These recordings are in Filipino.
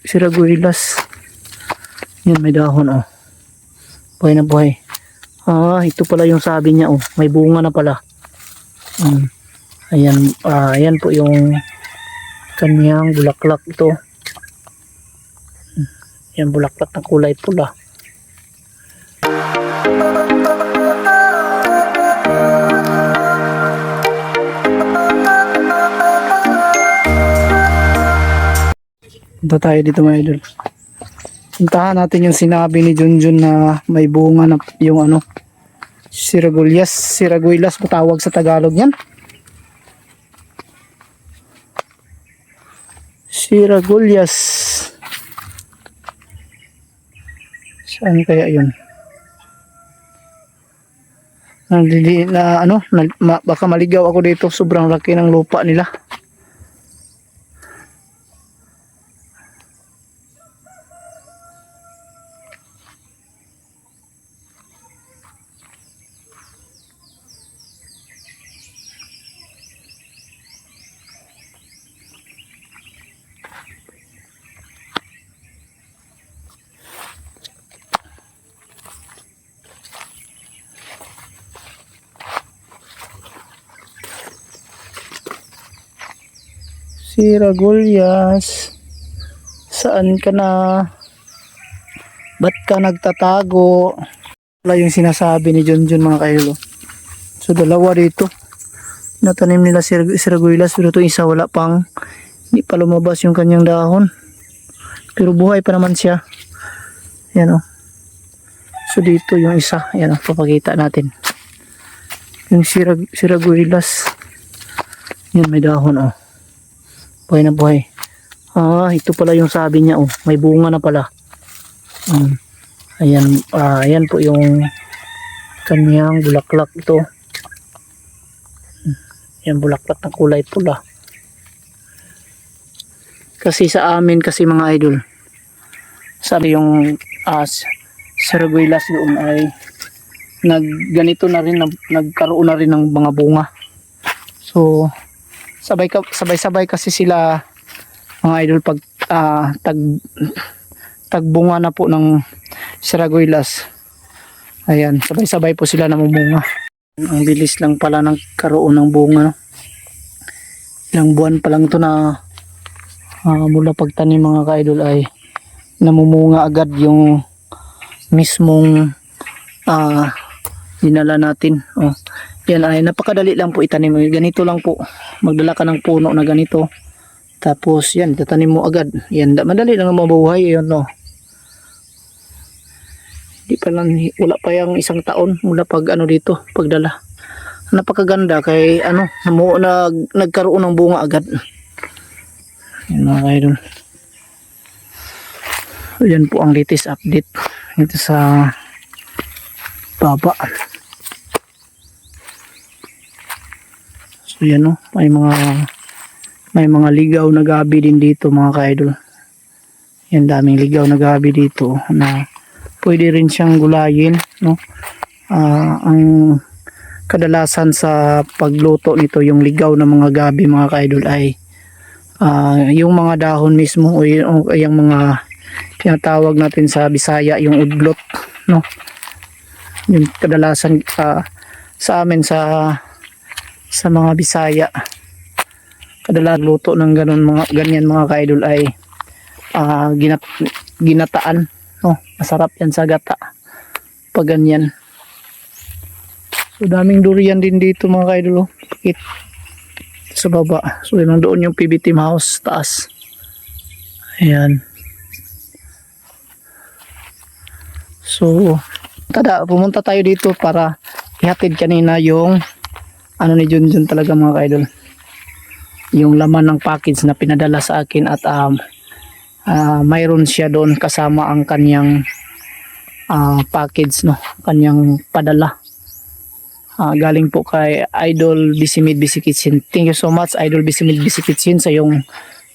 Siraguilas. Yan, may dahon oh. Buhay na buhay. Ito pala yung sabi niya oh. May bunga na pala. Ayan, ayan po yung kanyang bulaklak ito. Yan, bulaklak ng kulay pula. Punta tayo dito mga idol. Puntahan natin yung sinabi ni Junjun na may bunga na yung ano, Siraguilas matawag sa Tagalog yan. Siraguilas. Saan kaya yun? Baka maligaw ako dito, sobrang laki ng lupa nila. Siraguilas, saan ka na? Ba't ka nagtatago? Wala yung sinasabi ni Junjun mga kaidol. So dalawa dito. Natanim nila Siraguilas, pero ito isa wala pang, hindi pa lumabas yung kanyang dahon. Pero buhay pa naman siya. Yan o. So dito yung isa. Yan o, papakita natin. Yung Siraguilas. Yan, may dahon o. Buhay na buhay. Ito pala yung sabi niya oh. May bunga na pala. Ayan, ayan po yung kanyang bulaklak ito. Yan, bulaklak ng kulay pula. Kasi sa amin kasi mga idol, sabi yung Siraguilas doon ay ganito na rin, nagkaroon na rin ng mga bunga. So sabay-sabay kasi sila mga idol pag tagbunga na po ng Siraguilas. Ayan, sabay-sabay po sila namumunga. Ang bilis lang pala ng karoon ng bunga, no? Ilang buwan pa lang to na mula pagtanim mga ka-idol ay namumunga agad yung mismong dinala natin. Yan ay napakadali lang po itanim. Ganito lang po, magdala ka ng puno na ganito, tapos yan, tatanim mo agad. Yan, madali lang mabuhay. Yan no, hindi pa lang, wala pa yung isang taon mula pag dito, pagdala. Napakaganda kay nagkaroon ng bunga agad. Yan mga kaidol. Yan po ang latest update dito sa baba. So yan o, may mga ligaw na gabi din dito mga ka-idol. Yan, daming ligaw na gabi dito na pwede rin siyang gulayin, no? Ang kadalasan sa pagluto nito, yung ligaw na mga gabi mga ka-idol ay yung mga dahon mismo o yung mga tinatawag natin sa Bisaya yung udlot, no? Yung kadalasan sa amin sa mga Bisaya, kadalasan luto ng ganyan mga ka-idol ay ginataan, no? Masarap yan sa gata pag ganyan. So daming durian din dito mga ka-idol, sa baba. So yun, doon yung PB Team House taas. Ayan. So pumunta tayo dito para ihatid kanina yung ni Junjun talaga mga ka-idol, yung laman ng package na pinadala sa akin, at mayroon siya doon kasama ang kanyang package, no, kanyang padala. Galing po kay Idol Bisimid Bisi Kitchen. Thank you so much Idol Bisimid Bisi Kitchen sa yung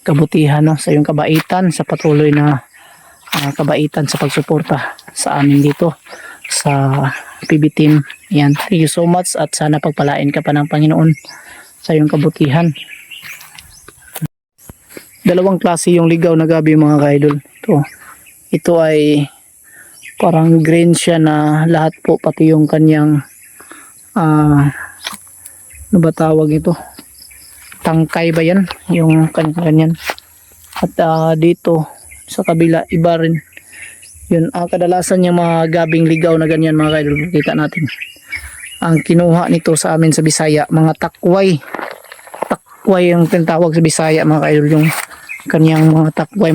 kabutihan, no, sa yung kabaitan, sa patuloy na kabaitan sa pagsuporta sa amin dito sa PB Team. Yan, thank you so much, at sana pagpalain ka pa ng Panginoon sa iyong kabutihan. Dalawang klase yung ligaw na gabi mga ka-idol. Ito ay parang green siya na lahat po, pati yung kanyang ano ba tawag ito? Tangkay ba yan? Yung kanyan. At dito sa kabila iba rin. Yun, kadalasan yung mga gabing ligaw na ganyan mga ka-idol, kita natin. Ang kinuha nito sa amin sa Bisaya, mga takway. Takway yung tinatawag sa Bisaya mga ka-idol, yung kanyang mga takway.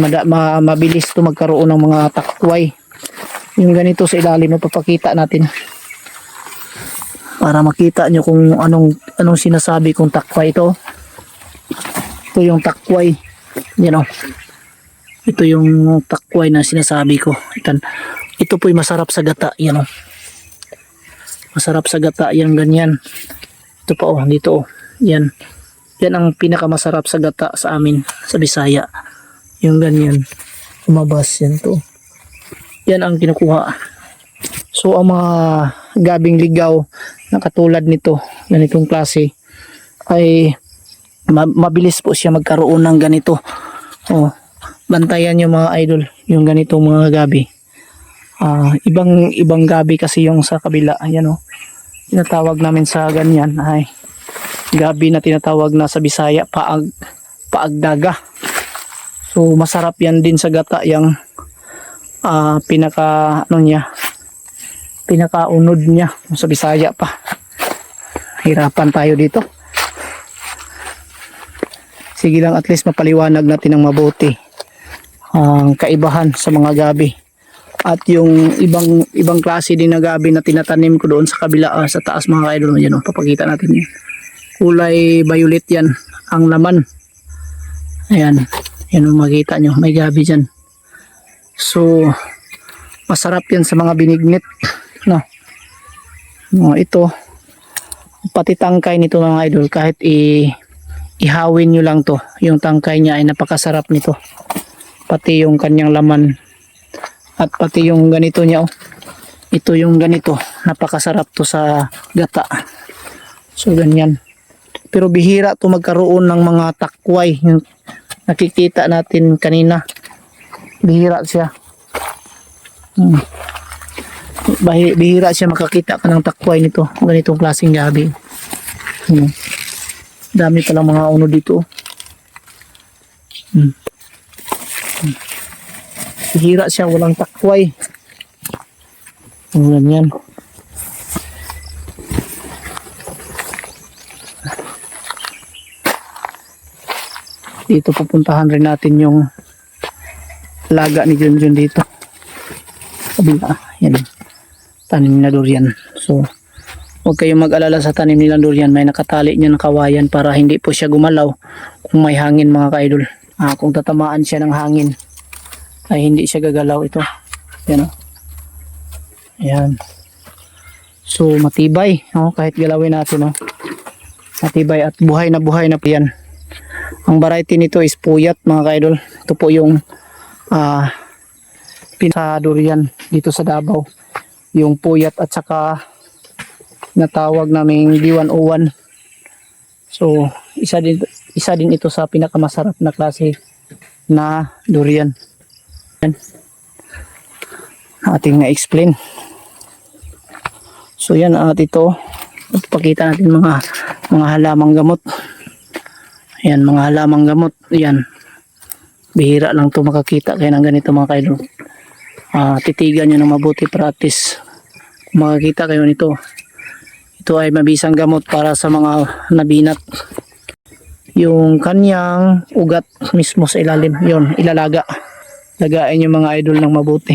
Mabilis to magkaroon ng mga takway. Yung ganito sa ilalim, mapapakita natin. Para makita nyo kung anong sinasabi kong takway ito. Ito yung takway. Yan o. Ito yung takway na sinasabi ko. Ito po'y masarap sa gata. Yan o. Masarap sa gata. Yan ganyan. Ito pa o. Dito o. Yan. Yan ang pinakamasarap sa gata sa amin. Sa Bisaya. Yung ganyan. Umabas yan to. Yan ang kinukuha. So ang mga gabing ligaw na katulad nito, ganitong klase, ay mabilis po siya magkaroon ng ganito. Bantayan yung mga idol, yung ganitong mga gabi. Ibang gabi kasi yung sa kabila. Ayan o. Tinatawag namin sa ganyan ay gabi na tinatawag na sa Bisaya paagdaga. So masarap yan din sa gata, yung pinakaunod niya sa Bisaya pa. Hirapan tayo dito. Sige lang, at least mapaliwanag natin ng mabuti ang kaibahan sa mga gabi. At yung ibang klase din na gabi na tinatanim ko doon sa kabila, sa taas mga ka-idol. Yan, papakita natin yan. Kulay violet yan ang laman. Ayan, yan makita nyo, may gabi dyan. So masarap yan sa mga binignit, no? Ito pati tangkay nito mga idol, kahit ihawin nyo lang to, yung tangkay niya ay napakasarap nito. Pati yung kanyang laman at pati yung ganito niya, ito yung ganito, napakasarap to sa gata. So ganyan. Pero bihira to magkaroon ng mga takway, yung nakikita natin kanina. Bihira siya. Bihira siya makakita ka ng takway nito, ganitong klaseng gabi. Dami palang mga uno dito. Bihira siya, walang takway. Ganyan. Dito pupuntahan rin natin yung laga ni Junjun dito. Kabila, yan. Tanim na durian. So, huwag kayong mag-alala sa tanim nilang durian. May nakatali niya ng kawayan para hindi po siya gumalaw kung may hangin mga ka-idol. Kung tatamaan siya ng hangin, ay hindi siya gagalaw ito. Yan o. Ayan. So, matibay. Kahit galawin natin. Matibay at buhay na po yan. Ang variety nito is puyat mga ka-idol. Ito po yung sa durian dito sa Davao. Yung puyat at saka natawag naming D101. So, isa din ito sa pinakamasarap na klase na durian. Ating na-explain. So yan, at ito ipakita natin mga halamang gamot. Ayan, mga halamang gamot. Ayan, bihira lang to makakita kaya ng ganito mga kaidol. Titigan nyo ng mabuti, practice. Kung makakita kayo nito, ito ay mabisang gamot para sa mga nabinat. Yung kanyang ugat mismo sa ilalim, yon ilalaga. Lagain yung mga idol ng mabuti.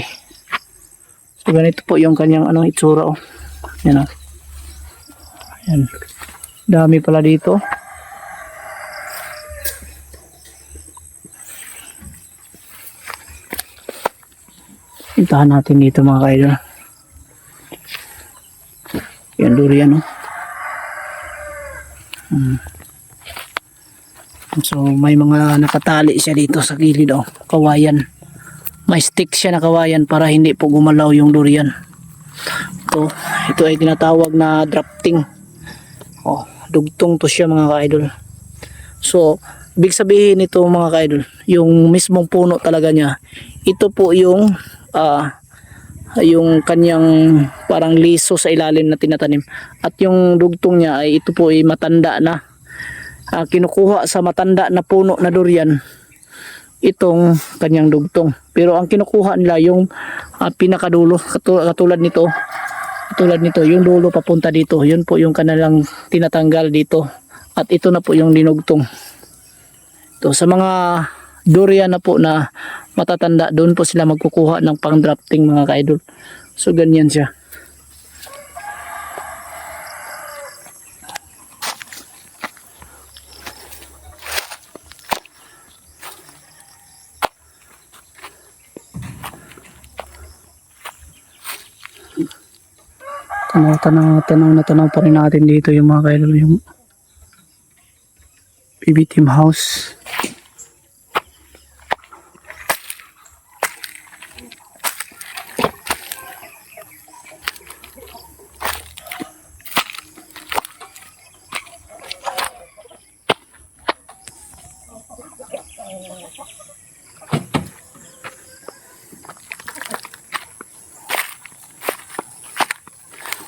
So ganito po yung kanyang itsura. Yan. Yan. Dami pala dito. Puntahan natin dito mga kaidol. Yan, durian. So may mga nakatali siya dito sa gilid. Kawayan. May stick siya na kawayan para hindi po gumalaw yung durian. Ito ay tinatawag na drafting. Dugtong to siya mga ka-idol. So Big sabihin nito mga kaidol, yung mismong puno talaga niya, ito po yung kanyang parang liso sa ilalim na tinatanim. At yung dugtong niya ay ito po ay matanda na. Kinukuha sa matanda na puno na durian itong kanyang dugtong. Pero ang kinukuha nila yung pinakadulo, katulad nito. Katulad nito, yung dulo papunta dito. Yun po yung kanilang tinatanggal dito. At ito na po yung dinugtong. So, sa mga durian na po na matatanda, doon po sila magkukuha ng pang drafting mga ka-idol. So ganyan siya. Tanaw pa rin natin dito yung mga ka-idol, yung PB Team House.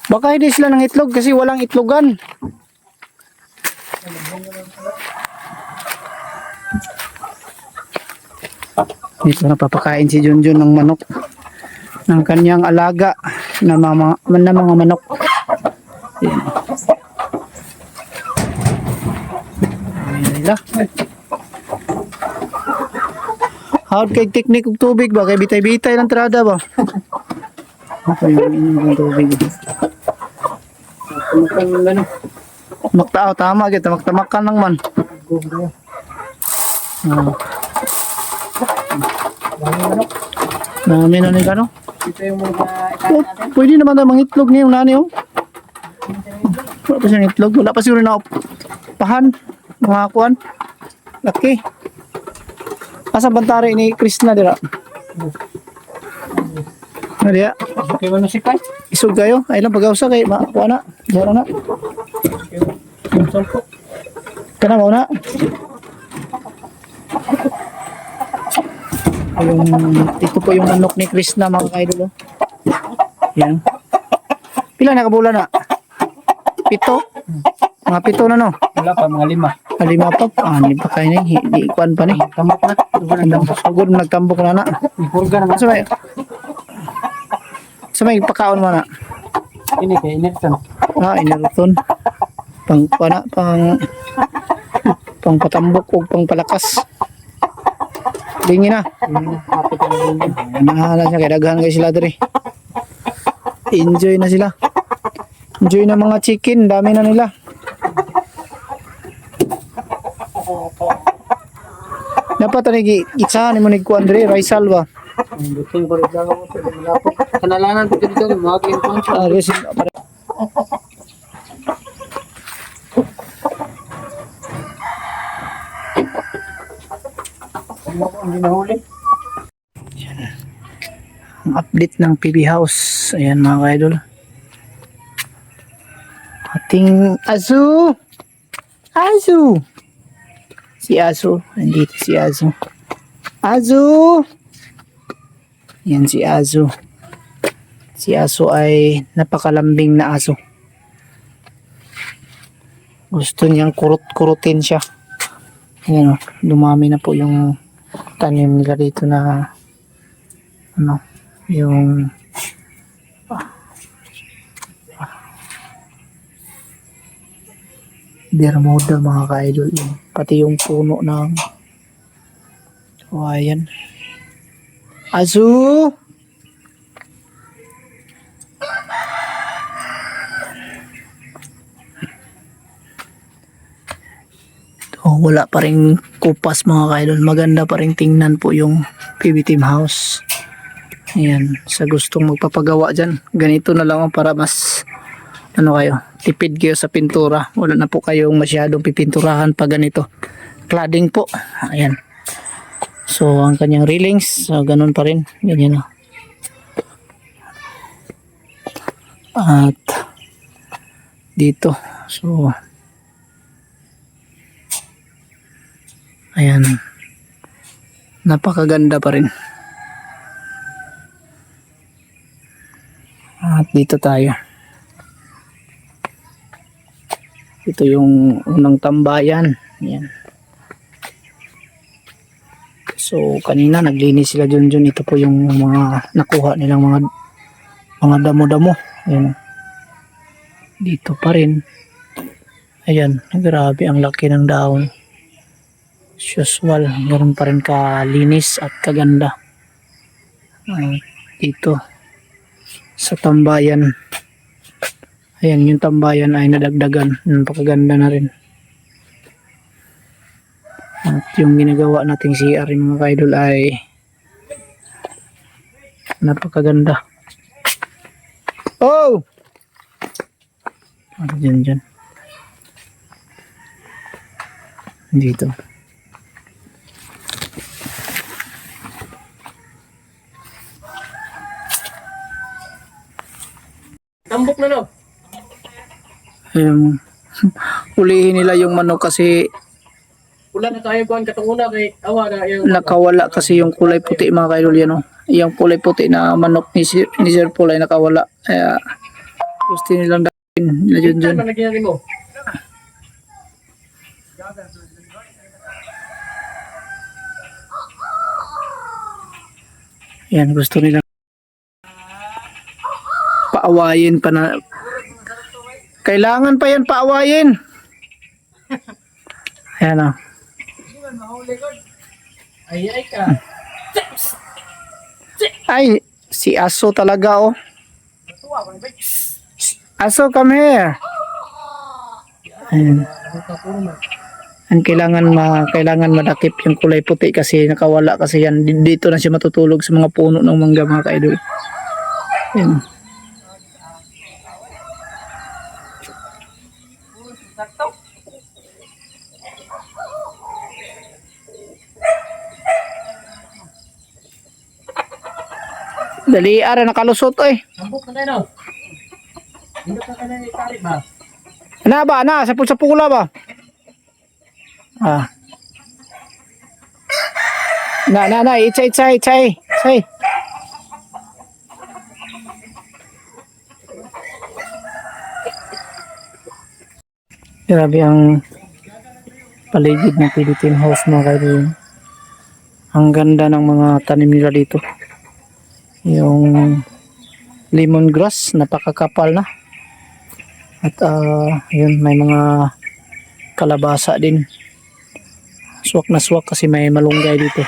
Baka hindi sila ng itlog kasi walang itlogan. Dito na papakain si Junjun ng manok, ng kanyang alaga na mga manok. Ayan. Ayan nila. Hawad kay teknik og tubig ba? Kay bitay-bitay ng trada ba? Ako yung inyong tubig. Maktao, tama kita. Magtamakan lang man. Dami na nila, no? Ito yung mga Oh, pwede naman na mangitlog niya yung nani, oh. Wala pa siyang itlog. Wala pa siguro na pahan. Mga kuwan. Laki. Asa bantari ni Krishna dira? Nariya. okay man si Kai. Isog kayo. Ay lang pag-ausa kay makuha na. Dira na. Kana mo na. Ito po yung manok ni Krishna mga kaidol. Yan. Pila na kabulan na? 7? Mga 7 na no? Wala pa, mga 5. 5 pa. Di pa kayo na. Di ikuan pa ni. Tambok na. Sugod nagtambok na na. Ipurga na. Sa may pakaon mo na. Ini kay Inekton. Iniruton. Pang patambok o pang palakas. Dingin na. Kapit ang lingin. Nahala siya. Kaya daghan kayo sila diri. Enjoy na sila. Enjoy na mga chicken. Dami na nila. Dapat tanigi itsahan mo ni Kuandre. Raisal ba? Ang buting ko rin lang ako. Malapot. Kanalanan ko dito. Mga kayong Resin. hindi nahuli. Ang update ng PB House. Ayan mga ka-idol. Ating Azu. Azu. Si Azu. Nandito si Azu. Azu. Yan si Azu. Si Azu ay napakalambing na aso. Gusto niyang kurut-kurutin siya. Ayan o. Dumami na po yung tanim nila dito na yung Bermuda mga ka-idol, pati yung puno ng ayan. Azu. Wala pa ring kupas mga ka-idol. Maganda pa ring tingnan po yung PB Team House. Ayan, sa gustong magpapagawa dyan, ganito na lang para mas kayo, tipid kayo sa pintura. Wala na po kayong masyadong pipinturahan pa ganito. Cladding po. Ayan. So, ang kanyang railings, ganun pa rin. Ganyan o. At dito. So, Ayan. Napakaganda pa rin. At dito tayo. Ito yung unang tambayan. Ayan. So kanina naglinis sila dyan. Ito po yung mga nakuha nilang mga damo-damo. Ayan. Dito pa rin. Ayan. Grabe ang laki ng daon. Usual. Meron pa rin kalinis at kaganda. Dito. Sa tambayan. Ayan. Yung tambayan ay nadagdagan. Napakaganda na rin. At yung ginagawa nating CR mga ka-idol ay napakaganda. Oh! Dyan. Dito. Tambok na no. Hulihin nila yung manok kasi Wala na tayo kuhan katunguna kay awa na yung nakawala kasi yung kulay puti mga ka-idol yan. Oh. Yung kulay puti na manok ni Sir Paul ay nakawala. Kaya gusto nilang dahil nila dyan. Ano nagyari mo? Yan, gusto nila paawayin pa na. Kailangan pa yan paawayin. Ayan o. Ay ka. Ay, si Aso talaga oh. Aso, come here. Ayan. Ang kailangan madakip yung kulay puti kasi nakawala kasi yan. Dito na siya matutulog sa mga puno ng mangga mga ka-idol. Ayan. Dali ara nakalusot eh. Tambok na tayo no. Hindi ka na itali ba? Ana ba na sa pula ba? Ah. Na, itsay. Grabe ang paligid ng Philippine House mga kaibigan. Ang ganda ng mga tanim nila dito. Yung lemongrass, napakakapal na. At yun, may mga kalabasa din. Swak na swak kasi may malunggay dito.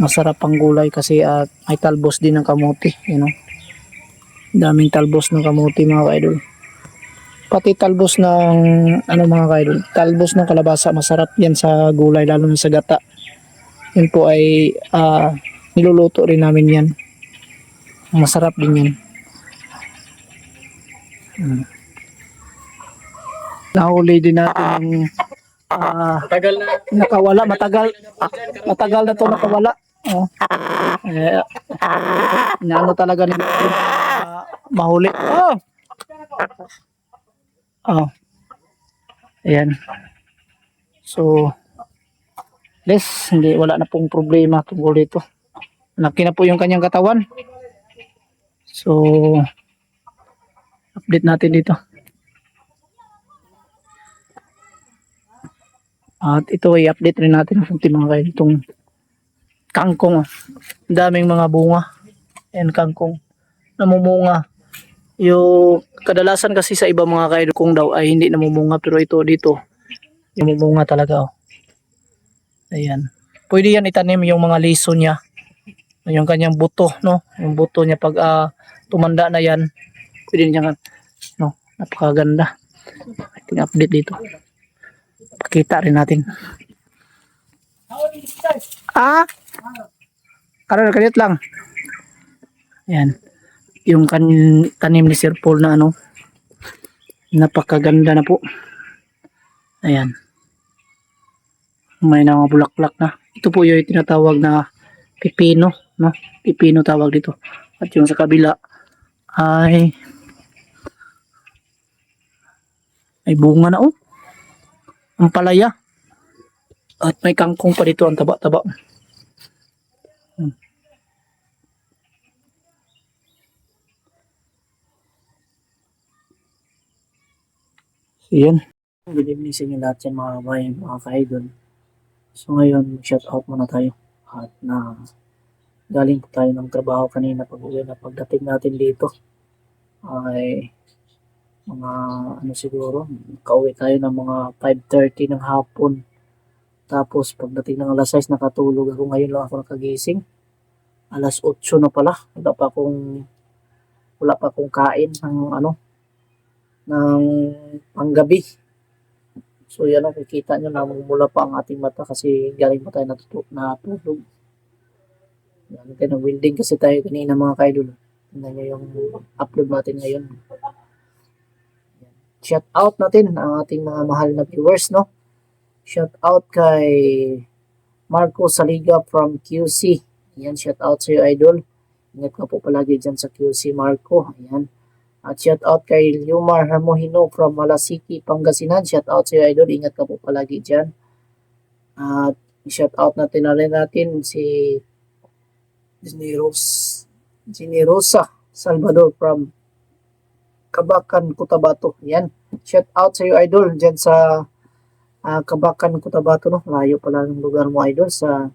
Masarap ang gulay kasi at may talbos din ng kamote. You know? Daming talbos ng kamote mga kaidol. Pati talbos ng mga kaidol. Talbos ng kalabasa, masarap yan sa gulay lalo na sa gata. Yan po ay niluluto rin namin yan. Masarap din yan. Nahuli din natin Tagal na. nakawala, matagal na to nakawala. Oh. Inaano talaga nila mahuli. Ayan. So wala na pong problema tungkol dito. Laki na po yung kanyang katawan. So update natin dito. At ito ay update rin natin ng mga kayo itong kangkong. Daming mga bunga. Ayan, kangkong namumunga. Yung kadalasan kasi sa iba mga kayo kung daw ay hindi namumunga, pero ito dito yung namumunga talaga. Ayan. Pwede yan itanim yung mga liso niya. Yung kanyang buto, no? Yung buto niya pag tumanda na yan, pwede niya, no? Napakaganda. Ating update dito. Pakita rin natin. Kalit lang. Ayan. Yung tanim ni Sir Paul na napakaganda na po. Ayan. May mga bulaklak na. Ito po yung tinatawag na pipino, no? Pipino tawag dito. At yung sa kabila ay bunga na ang palaya. At may kangkong pa dito, ang taba-taba. Yan. Good evening sa inyo lahat yan mga kabayan, mga ka-idol. So ngayon, shout out muna tayo. At galing po tayo ng trabaho kanina pag-uwi na pagdating natin dito ay mga siguro, kauwi tayo ng mga 5:30 ng hapon. Tapos pagdating ng alas 6 nakatulog ako, ngayon lang ako nakagising. Alas 8 na pala. Wala pa akong kain ng ng panggabi. So yan ang kikita nyo, namumula pa ang ating mata kasi galing pa tayo natulog. Yan, kaya welding kasi tayo kanina mga kaidol. Tingnan nyo yung upload natin ngayon. Shout out natin ang ating mga mahal na viewers, no? Shout out kay Marco Saliga from QC. Yan, shout out sa iyo, idol. Ingat ka po palagi dyan sa QC, Marco. Ayan. At shout out kay Yumar Hermohino from Malasiki, Pangasinan. Shout out sa iyo, idol. Ingat ka po palagi dyan. At shout out natin na rin natin si Rosa Salvador from Kabakan, Cotabato. Yan. Shout out sa iyo, idol, dyan sa Kabakan, Cotabato, no? Layo pala ng lugar mo, idol, sa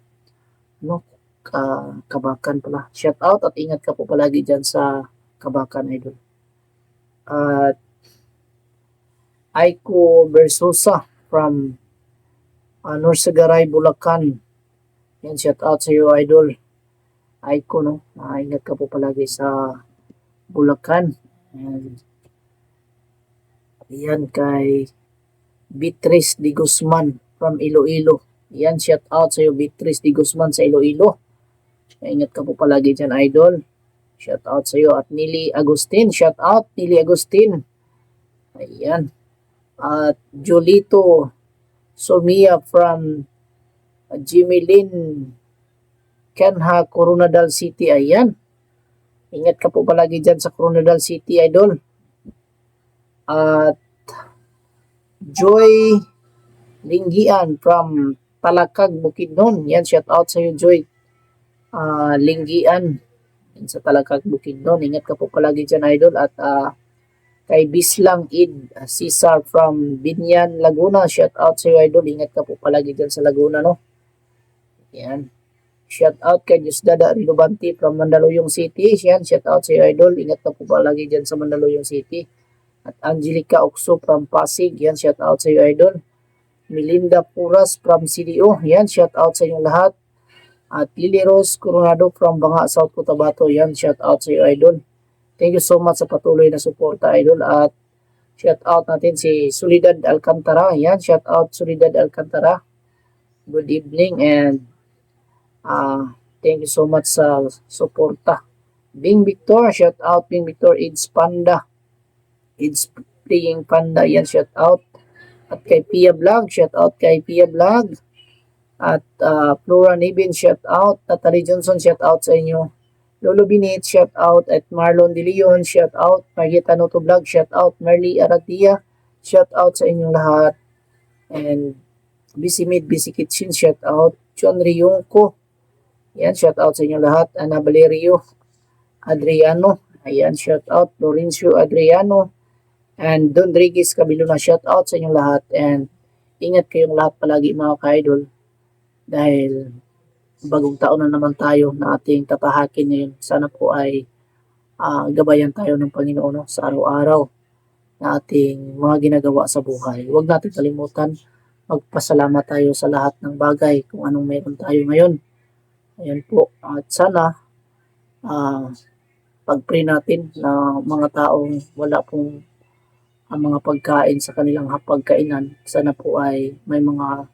Kabakan pala. Shout out at ingat ka po palagi dyan sa Kabakan, idol. At Aiko Versosa from Norsagaray, Bulacan. Yan, shout out sa iyo, idol. Aiko, no? Ingat ka po palagi sa Bulacan. Yan kay Beatrice Di Guzman from Iloilo. Yan, shout out sa iyo, Beatrice Di Guzman sa Iloilo. Ingat ka po palagi dyan, idol. Shout out sa iyo. At Nili Agustin. Shout out, Nili Agustin. Ayan. At Jolito Somia from Jimilin Kenha, Coronadal City. Ayan. Ingat ka po palagi dyan sa Coronadal City, idol. At Joy Linggian from Talakag, Bukidnon. Yan, shout out sa iyo, Joy Linggian sa Talakag, Bukidnon. Ingat ka po palagi dyan, idol. At kay Bislang Id Cesar from Binyan, Laguna. Shout out sa iyo, idol. Ingat ka po palagi dyan sa Laguna, no? Yan. Shout out kay Diosdada Rilobanti from Mandaluyong City. Yan, shout out sa iyo, idol. Ingat ka po palagi dyan sa Mandaluyong City. At Angelica Oxo from Pasig. Yan, shout out sa iyo, idol. Melinda Puras from CDO. Yan, shout out sa inyo lahat. At Lily Rose Coronado from Banga, South Cotabato. Yan, shout out sa iyo, idol. Thank you so much sa patuloy na suporta, idol. At shout out natin si Solidad Alcantara. Yan, shout out Solidad Alcantara. Good evening and thank you so much sa suporta. Bing Victor, shout out Bing Victor. It's Panda. It's Playing Panda. Yan, shout out. At kay Pia Vlog, shout out kay Pia Vlog. At Flora Nibin, shout out. Natalie Johnson, shout out sa inyo. Lolo Binit, shout out. At Marlon De Leon, shout out. Margita Noto Vlog, shout out. Merly Aratia, shout out sa inyong lahat. And Busy Made, Busy Kitchen, shout out. John Riyongko, yan, shout out sa inyong lahat. Ana Valerio Adriano, ayan, shout out. Lorenzo Adriano and Don Rodriguez Cabiluna, shout out sa inyong lahat. And ingat kayong lahat palagi, mga ka-idol, dahil bagong taon na naman tayo na ating tatahakin ngayon. Sana po ay gabayan tayo ng Panginoon, no, sa araw-araw na ating mga ginagawa sa buhay. Huwag natin kalimutan magpasalamat tayo sa lahat ng bagay kung anong meron tayo ngayon. Ayan po. At sana pag-pray natin na mga taong wala pong ang mga pagkain sa kanilang hapagkainan, sana po ay may mga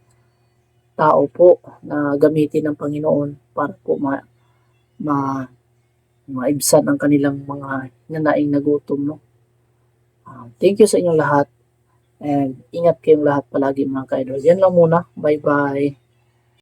tao po na gamitin ng Panginoon para po maibsan ang kanilang mga nanaing nagutom, no? Thank you sa inyong lahat and ingat kayong lahat palagi, mga ka-idol. Yan lang muna. Bye-bye.